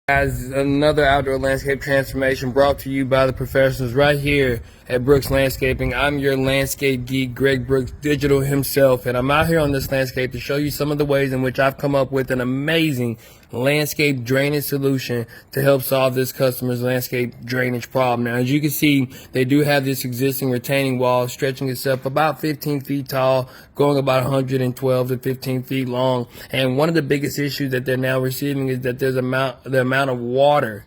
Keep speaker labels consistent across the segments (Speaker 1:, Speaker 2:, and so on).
Speaker 1: Guys, another outdoor landscape transformation brought to you by the professionals right here at Brooks Landscaping. I'm your landscape geek, Greg Brooks, digital himself, and I'm out here on this landscape to show you some of the ways in which I've come up with an amazing landscape drainage solution to help solve this customer's landscape drainage problem. Now, as you can see, they do have this existing retaining wall stretching itself about 15 feet tall, going about 112 to 15 feet long. And one of the biggest issues that they're now receiving is that there's the amount of water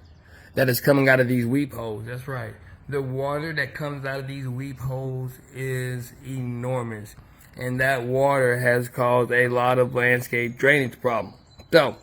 Speaker 1: that is coming out of these weep holes. That's right. The water that comes out of these weep holes is enormous. And that water has caused a lot of landscape drainage problems. So,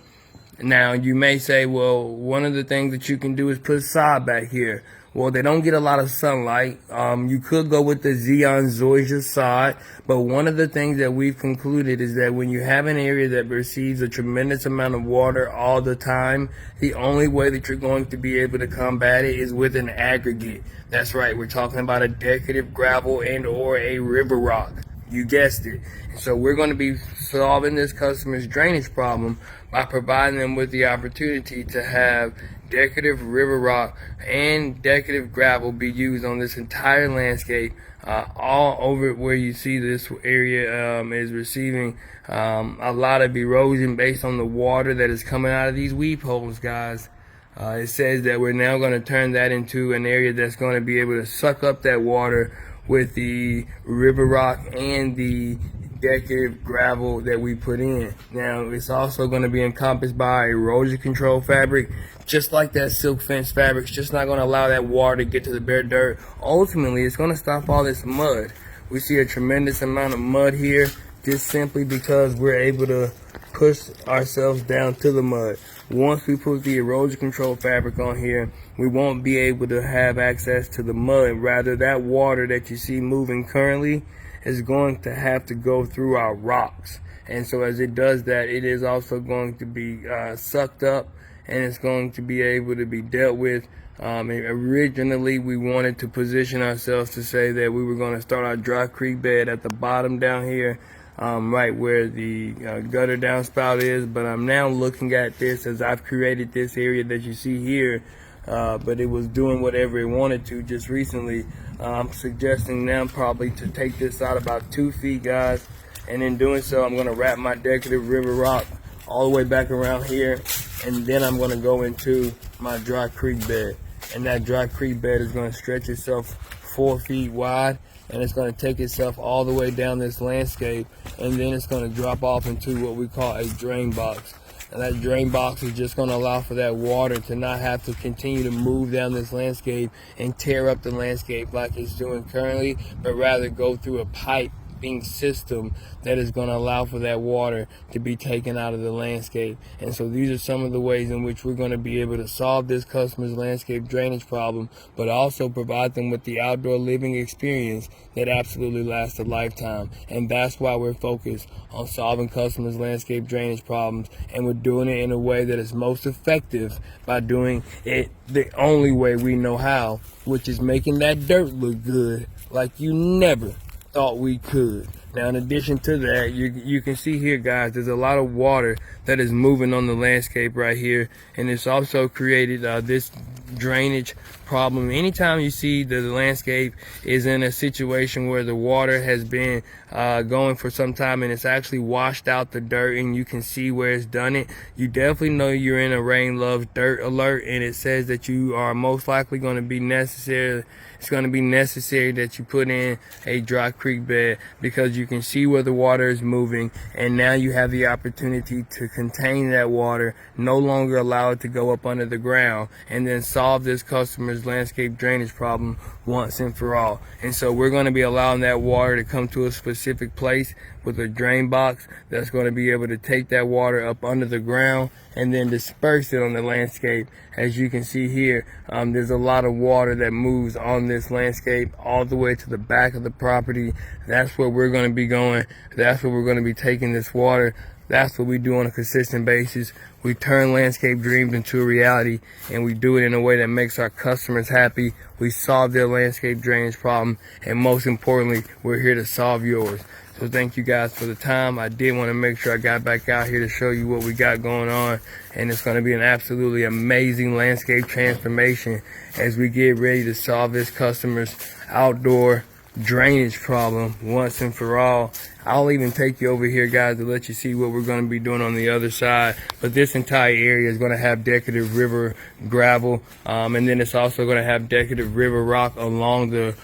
Speaker 1: now, you may say, well, one of the things that you can do is put sod back here. Well, they don't get a lot of sunlight. You could go with the Xeon Zoysia sod, but one of the things that we've concluded is that when you have an area that receives a tremendous amount of water all the time, the only way that you're going to be able to combat it is with an aggregate. That's right, we're talking about a decorative gravel and or a river rock. You guessed it. So we're going to be solving this customer's drainage problem by providing them with the opportunity to have decorative river rock and decorative gravel be used on this entire landscape. All over where you see this area is receiving a lot of erosion based on the water that is coming out of these weep holes, guys. It says that we're now going to turn that into an area that's going to be able to suck up that water with the river rock and the decorative gravel that we put in. Now, it's also going to be encompassed by erosion control fabric, just like that silk fence fabric. It's just not going to allow that water to get to the bare dirt. Ultimately, it's going to stop all this mud. We see a tremendous amount of mud here just simply because we're able to push ourselves down to the mud. Once we put the erosion control fabric on here, we won't be able to have access to the mud. Rather, that water that you see moving currently is going to have to go through our rocks. And so as it does that, it is also going to be sucked up, and it's going to be able to be dealt with. Originally, we wanted to position ourselves to say that we were going to start our dry creek bed at the bottom down here, right where the gutter downspout is, but I'm now looking at this as I've created this area that you see here, but it was doing whatever it wanted to just recently. I'm suggesting now probably to take this out about 2 feet, guys, and in doing so, I'm going to wrap my decorative river rock all the way back around here, and then I'm going to go into my dry creek bed, and that dry creek bed is going to stretch itself 4 feet wide, and it's going to take itself all the way down this landscape, and then it's going to drop off into what we call a drain box. And that drain box is just going to allow for that water to not have to continue to move down this landscape and tear up the landscape like it's doing currently, but rather go through a piping system that is going to allow for that water to be taken out of the landscape. And so these are some of the ways in which we're going to be able to solve this customer's landscape drainage problem, but also provide them with the outdoor living experience that absolutely lasts a lifetime. And that's why we're focused on solving customers' landscape drainage problems, and we're doing it in a way that is most effective by doing it the only way we know how, which is making that dirt look good like you never thought we could. Now, in addition to that, you can see here, guys, there's a lot of water that is moving on the landscape right here, and it's also created this drainage problem. Anytime you see the landscape is in a situation where the water has been going for some time and it's actually washed out the dirt and you can see where it's done it, you definitely know you're in a rain loves dirt alert, and it says that you are most likely going to be necessary. It's going to be necessary that you put in a dry creek bed, because you can see where the water is moving, and now you have the opportunity to contain that water, no longer allow it to go up under the ground, and then solve this customer's landscape drainage problem once and for all. And so we're going to be allowing that water to come to a specific place with a drain box that's going to be able to take that water up under the ground and then disperse it on the landscape. As you can see here, there's a lot of water that moves on this landscape all the way to the back of the property. That's where we're going to be going. That's where we're going to be taking this water That's what we do on a consistent basis. We turn landscape dreams into a reality, and we do it in a way that makes our customers happy. We solve their landscape drainage problem, and most importantly, we're here to solve yours. So thank you guys for the time. I did want to make sure I got back out here to show you what we got going on, and it's going to be an absolutely amazing landscape transformation as we get ready to solve this customer's outdoor drainage problem once and for all. I'll even take you over here, guys, to let you see what we're going to be doing on the other side. But this entire area is going to have decorative river gravel, and then it's also going to have decorative river rock along the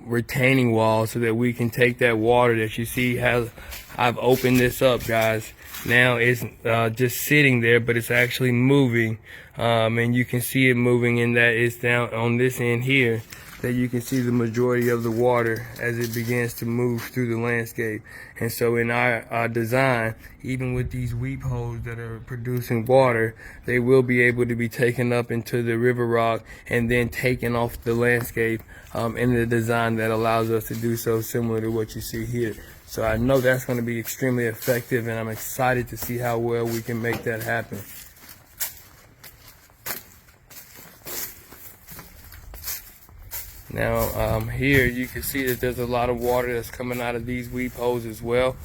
Speaker 1: retaining wall, so that we can take that water that you see has. I've opened this up, guys. Now it's just sitting there, but it's actually moving, and you can see it moving in that it's down on this end here, that you can see the majority of the water as it begins to move through the landscape. And so in our design, even with these weep holes that are producing water, they will be able to be taken up into the river rock and then taken off the landscape in the design that allows us to do so, similar to what you see here. So I know that's going to be extremely effective, and I'm excited to see how well we can make that happen. Now here you can see that there's a lot of water that's coming out of these weep holes as well.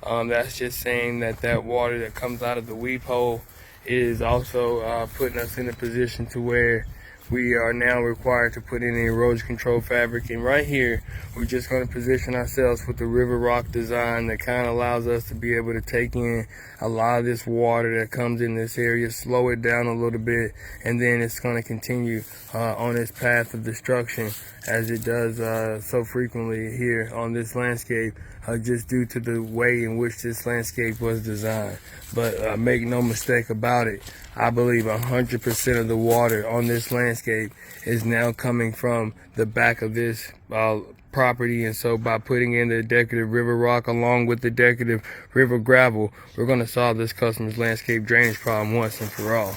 Speaker 1: That's just saying that that water that comes out of the weep hole is also putting us in a position to where we are now required to put in an erosion control fabric. And right here, we're just going to position ourselves with the river rock design that kind of allows us to be able to take in a lot of this water that comes in this area, slow it down a little bit, and then it's going to continue on its path of destruction, as it does so frequently here on this landscape, just due to the way in which this landscape was designed. But make no mistake about it, I believe 100% of the water on this landscape is now coming from the back of this property. And so by putting in the decorative river rock along with the decorative river gravel, we're going to solve this customer's landscape drainage problem once and for all.